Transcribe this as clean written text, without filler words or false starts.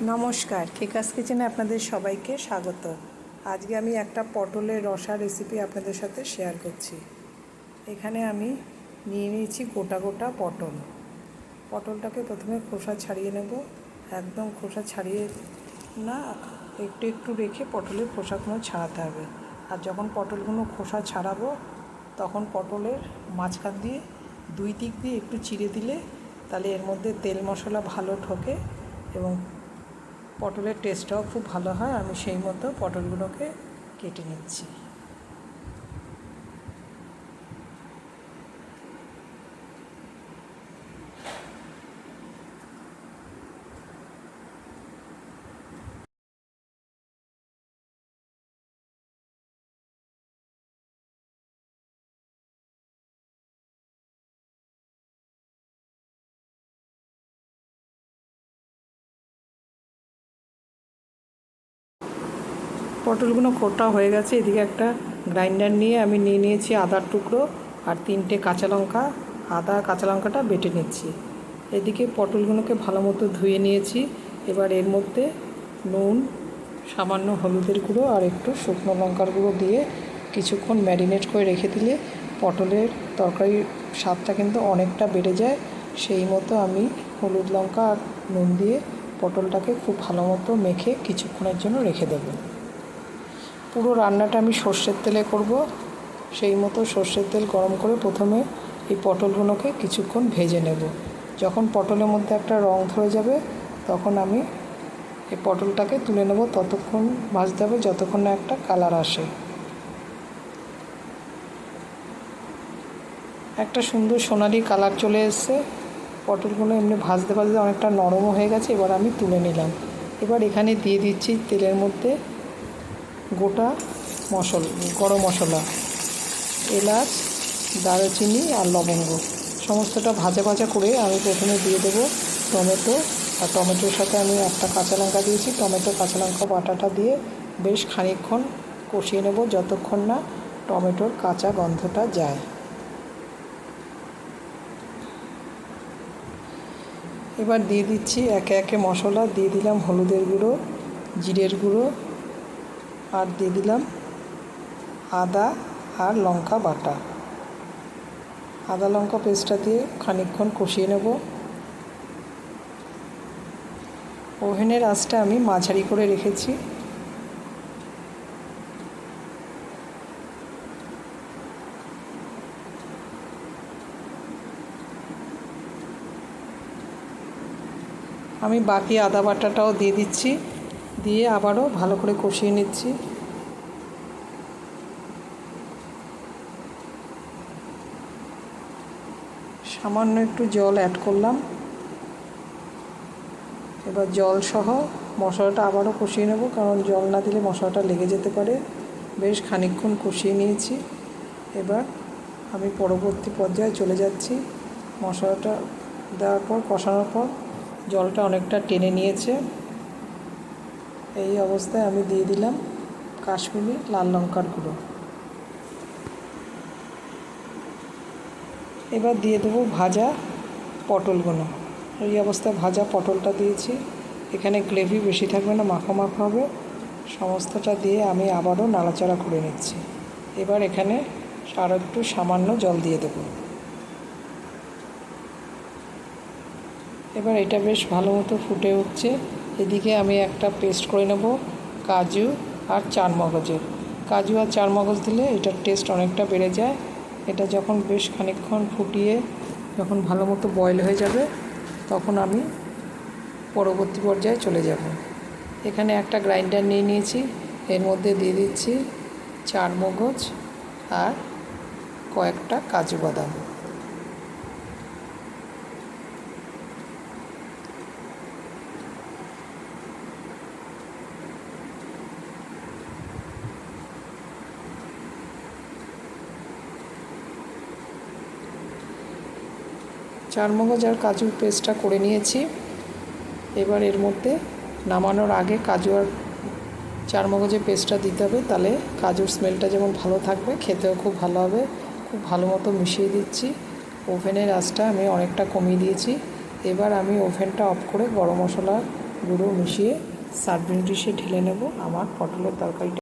নমস্কার, কেকাস কিচেনে আপনাদের সবাইকে স্বাগত। আজকে আমি একটা পটলের রসা রেসিপি আপনাদের সাথে শেয়ার করছি। এখানে আমি নিয়ে নিয়েছি গোটা গোটা পটলটাকে প্রথমে খোসা ছাড়িয়ে নেব। একদম খোসা ছাড়িয়ে না, একটু একটু রেখে পটলের খোসাগুলো ছাড়াতে হবে। আর যখন পটলগুলো খোসা ছাড়াবো তখন পটলের মাঝখান দিয়ে দুই দিক দিয়ে একটু চিড়ে দিলে তাহলে এর মধ্যে তেল মশলা ভালো ঢোকে এবং পটলের টেস্টটাও খুব ভালো হয়। আমি সেই মতো পটলগুলোকে কেটে নিচ্ছি। পটলগুলো কোটা হয়ে গেছে। এদিকে একটা গ্রাইন্ডার নিয়ে আমি নিয়ে নিয়েছি আদার টুকরো আর 3টে কাঁচা লঙ্কা। আদা কাঁচা লঙ্কাটা বেটে নিচ্ছি। এদিকে পটলগুলোকে ভালো মতো ধুয়ে নিয়েছি। এবার এর মধ্যে নুন, সামান্য হলুদের গুঁড়ো আর একটু শুকনো লঙ্কার গুঁড়ো দিয়ে কিছুক্ষণ ম্যারিনেট করে রেখে দিলে পটলের তরকারির স্বাদটা কিন্তু অনেকটা বেড়ে যায়। সেই মতো আমি হলুদ, লঙ্কা আর নুন দিয়ে পটলটাকে খুব ভালো মতো মেখে কিছুক্ষণের জন্য রেখে দেবো। পুরো রান্নাটা আমি সর্ষের তেলে করব। সেই মতো সর্ষের তেল গরম করে প্রথমে এই পটলগুলোকে কিছুক্ষণ ভেজে নেব। যখন পটলের মধ্যে একটা রং ধরে যাবে তখন আমি এই পটলটাকে তুলে নেব। ততক্ষণ ভাজতে হবে যতক্ষণ না একটা কালার আসে। একটা সুন্দর সোনালি কালার চলে এসেছে। পটলগুলো এমনি ভাজতে ভাজতে অনেকটা নরমও হয়ে গেছে। এবার আমি তুলে নিলাম। এবার এখানে দিয়ে দিচ্ছি তেলের মধ্যে গোটা গরম মশলা, এলাচ, দারুচিনি আর লবঙ্গ সমস্তটা ভাজা ভাজা করে আমি প্রথমে দিয়ে দেবো টমেটো। আর টমেটোর সাথে আমি একটা কাঁচা লঙ্কা দিয়েছি। টমেটো কাঁচা লঙ্কা বাটাটা দিয়ে বেশ খানিকক্ষণ কষিয়ে নেব যতক্ষণ না টমেটোর কাঁচা গন্ধটা যায়। এবার দিয়ে দিচ্ছি একে একে মশলা। দিয়ে দিলাম হলুদের গুঁড়ো, জিরের গুঁড়ো আর দিয়ে দিলাম আদা আর লঙ্কা বাটা। আদা লঙ্কা পেস্টটা দিয়ে খানিকক্ষণ কষিয়ে নেব। ওভেনের আঁচটা আমি মাঝারি করে রেখেছি। আমি বাকি আদা বাটাটাও দিয়ে দিচ্ছি, দিয়ে আবারও ভালো করে কষিয়ে নিচ্ছি। সামান্য একটু জল অ্যাড করলাম। এবার জল সহ মশলাটা আবারও কষিয়ে নেব, কারণ জল না দিলে মশলাটা লেগে যেতে পারে। বেশ খানিকক্ষণ কষিয়ে নিয়েছি। এবার আমি পরবর্তী পর্যায়ে চলে যাচ্ছি। মশলাটা দেওয়ার পর, কষানোর পর জলটা অনেকটা টেনে নিয়েছে। এই অবস্থায় আমি দিয়ে দিলাম কাশ্মীরি লাল লঙ্কার গুঁড়ো। এবার দিয়ে দেবো ভাজা পটলগুলো। এই অবস্থায় ভাজা পটলটা দিয়েছি। এখানে গ্রেভি বেশি থাকবে না, মাখো মাখো হবে। সমস্তটা দিয়ে আমি আবারও নাড়াচাড়া করে নিচ্ছি। এবার এখানে আরও একটু সামান্য জল দিয়ে দেব। এবার এটা বেশ ভালো মতো ফুটে উঠছে। এদিকে আমি একটা পেস্ট করে নেব কাজু আর চারমগজের। কাজু আর চারমগজ দিলে এটার টেস্ট অনেকটা বেড়ে যায়। এটা যখন বেশ খানিকক্ষণ ফুটিয়ে যখন ভালো মতো বয়েল হয়ে যাবে তখন আমি পরবর্তী পর্যায়ে চলে যাব। এখানে একটা গ্রাইন্ডার নিয়ে নিয়েছি। এর মধ্যে দিয়ে দিচ্ছি চারমগজ আর কয়েকটা কাজু বাদাম। চারমগজ আর কাজুর পেস্টটা করে নিয়েছি। এবার এর মধ্যে নামানোর আগে কাজু আর চারমগজের পেস্টটা দিতে হবে, তাহলে কাজুর স্মেলটা যেমন ভালো থাকবে, খেতেও খুব ভালো হবে। খুব ভালো মতো মিশিয়ে দিচ্ছি। ওভেনের আঁচটা আমি অনেকটা কমিয়ে দিয়েছি। এবার আমি ওভেনটা অফ করে গরম মশলা গুঁড়ো মিশিয়ে সার্ভিং ডিশে ঢেলে নেব। আমার পটলের তরকারিটা